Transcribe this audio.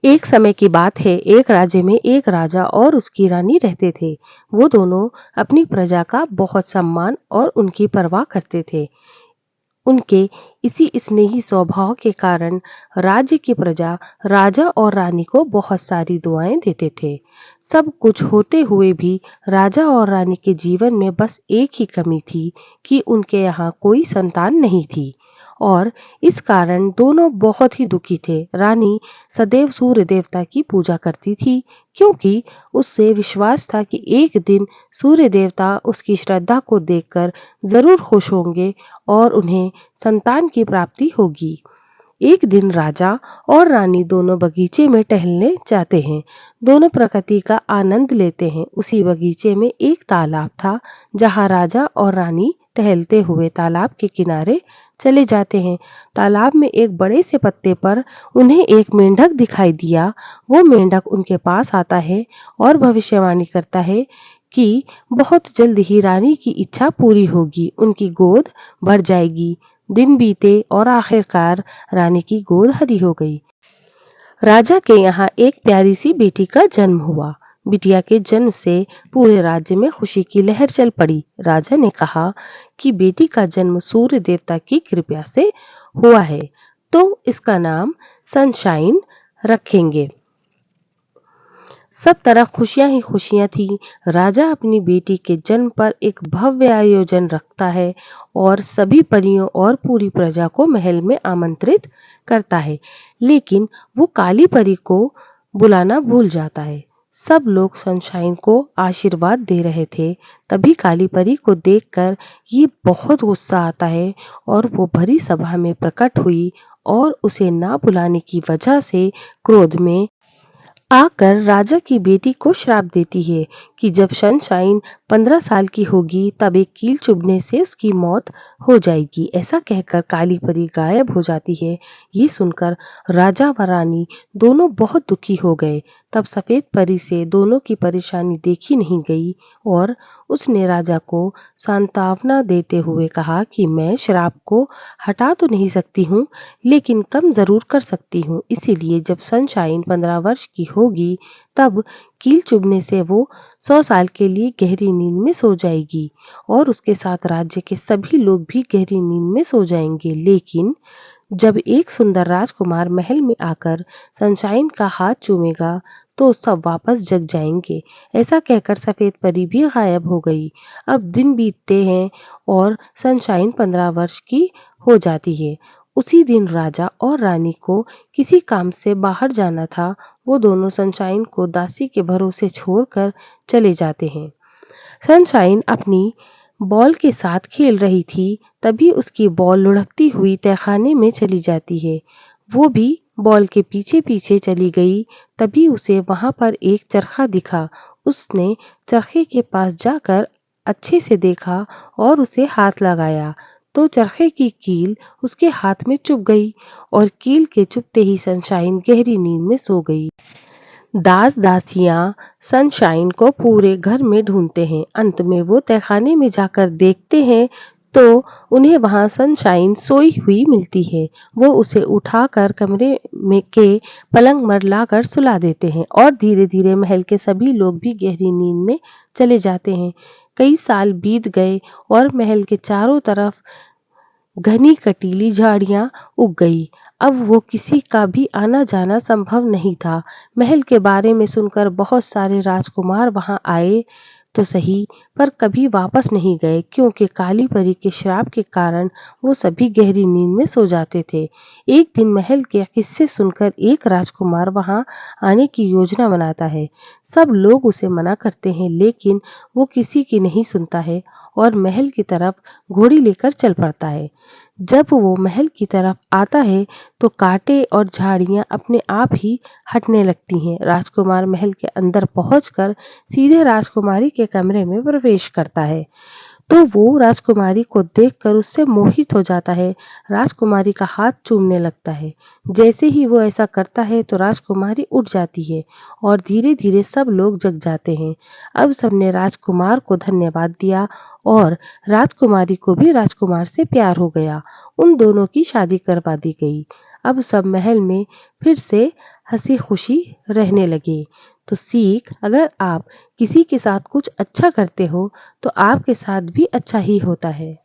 एक समय की बात है, एक राज्य में एक राजा और उसकी रानी रहते थे। वो दोनों अपनी प्रजा का बहुत सम्मान और उनकी परवाह करते थे। उनके इसी स्नेही स्वभाव के कारण राज्य की प्रजा राजा और रानी को बहुत सारी दुआएं देते थे। सब कुछ होते हुए भी राजा और रानी के जीवन में बस एक ही कमी थी कि उनके यहाँ कोई संतान नहीं थी और इस कारण दोनों बहुत ही दुखी थे। रानी सदैव सूर्य देवता की पूजा करती थी क्योंकि उससे विश्वास था कि एक दिन सूर्य देवता उसकी श्रद्धा को देखकर जरूर खुश होंगे और उन्हें संतान की प्राप्ति होगी। एक दिन राजा और रानी दोनों बगीचे में टहलने जाते हैं। दोनों प्रकृति का आनंद लेते हैं। उसी बगीचे में एक तालाब था जहाँ राजा और रानी टहलते हुए तालाब के किनारे चले जाते हैं। तालाब में एक बड़े से पत्ते पर उन्हें एक मेंढक दिखाई दिया। वो मेंढक उनके पास आता है और भविष्यवाणी करता है कि बहुत जल्द ही रानी की इच्छा पूरी होगी, उनकी गोद भर जाएगी। दिन बीते और आखिरकार रानी की गोद हरी हो गई। राजा के यहाँ एक प्यारी सी बेटी का जन्म हुआ। बिटिया के जन्म से पूरे राज्य में खुशी की लहर चल पड़ी। राजा ने कहा कि बेटी का जन्म सूर्य देवता की कृपा से हुआ है, तो इसका नाम सनशाइन रखेंगे। सब तरफ खुशियां ही खुशियां थी। राजा अपनी बेटी के जन्म पर एक भव्य आयोजन रखता है और सभी परियों और पूरी प्रजा को महल में आमंत्रित करता है, लेकिन वो काली परी को बुलाना भूल जाता है। सब लोग सनशाइन को आशीर्वाद दे रहे थे, तभी काली परी को देखकर ये बहुत गुस्सा आता है और वो भरी सभा में प्रकट हुई और उसे ना बुलाने की वजह से क्रोध में आकर राजा की बेटी को श्राप देती है कि जब सनशाइन 15 साल की होगी तब एक कील चुभने से उसकी मौत हो जाएगी। ऐसा कहकर काली परी गायब हो जाती है। ये सुनकर राजा व रानी दोनों बहुत दुखी हो गए। तब सफेद परी से दोनों की परेशानी देखी नहीं गई और उसने राजा को सांत्वना देते हुए कहा कि मैं श्राप को हटा तो नहीं सकती हूँ, लेकिन कम जरूर कर सकती हूँ। इसीलिए जब सनशाइन 15 वर्ष की होगी तब कील चुभने से वो 100 साल के लिए गहरी नींद में सो जाएगी और उसके साथ राज्य के सभी लोग भी गहरी नींद में सो जाएंगे। लेकिन जब एक सुंदर राजकुमार महल में आकर सनशाइन का हाथ चूमेगा तो सब वापस जग जाएंगे। ऐसा कहकर सफेद परी भी गायब हो गई। अब दिन बीतते हैं और सनशाइन 15 वर्ष की हो जाती है। उसी दिन राजा और रानी को किसी काम से बाहर जाना था। वो दोनों सनशाइन को दासी के भरोसे छोड़कर चले जाते हैं। सनशाइन अपनी बॉल के साथ खेल रही थी, तभी उसकी बॉल लुढ़कती हुई तहखाने में चली जाती है। वो भी बॉल के पीछे पीछे चली गई। तभी उसे वहां पर एक चरखा दिखा। उसने चरखे के पास जाकर अच्छे से देखा और उसे हाथ लगाया तो चरखे की कील उसके हाथ में चुभ गई और कील के चुभते ही सनशाइन गहरी नींद में सो गई। दास दासियां सनशाइन को पूरे घर में ढूंढते हैं। अंत में वो तहखाने में जाकर देखते हैं तो उन्हें वहां सनशाइन सोई हुई मिलती है। वो उसे उठाकर कमरे में के पलंग पर लाकर सुला देते हैं और धीरे धीरे महल के सभी लोग भी गहरी नींद में चले जाते हैं। कई साल बीत गए और महल के चारों तरफ घनी कटीली झाड़ियां उग गई। अब वो किसी का भी आना जाना संभव नहीं था। महल के बारे में सुनकर बहुत सारे राजकुमार वहां आए तो सही, पर कभी वापस नहीं गए क्योंकि काली परी के श्राप के कारण वो सभी गहरी नींद में सो जाते थे। एक दिन महल के किस्से सुनकर एक राजकुमार वहां आने की योजना बनाता है। सब लोग उसे मना करते हैं, लेकिन वो किसी की नहीं सुनता है और महल की तरफ घोड़ी लेकर चल पड़ता है। जब वो महल की तरफ आता है तो कांटे और झाड़ियां अपने आप ही हटने लगती हैं। राजकुमार महल के अंदर पहुंचकर सीधे राजकुमारी के कमरे में प्रवेश करता है तो वो राजकुमारी को देखकर उससे मोहित हो जाता है। राजकुमारी का हाथ चूमने लगता है। जैसे ही वो ऐसा करता है तो राजकुमारी उठ जाती है और धीरे धीरे सब लोग जग जाते हैं। अब सबने राजकुमार को धन्यवाद दिया और राजकुमारी को भी राजकुमार से प्यार हो गया। उन दोनों की शादी करवा दी गई। अब सब महल में फिर से हंसी खुशी रहने लगे। तो सीख, अगर आप किसी के साथ कुछ अच्छा करते हो तो आपके साथ भी अच्छा ही होता है।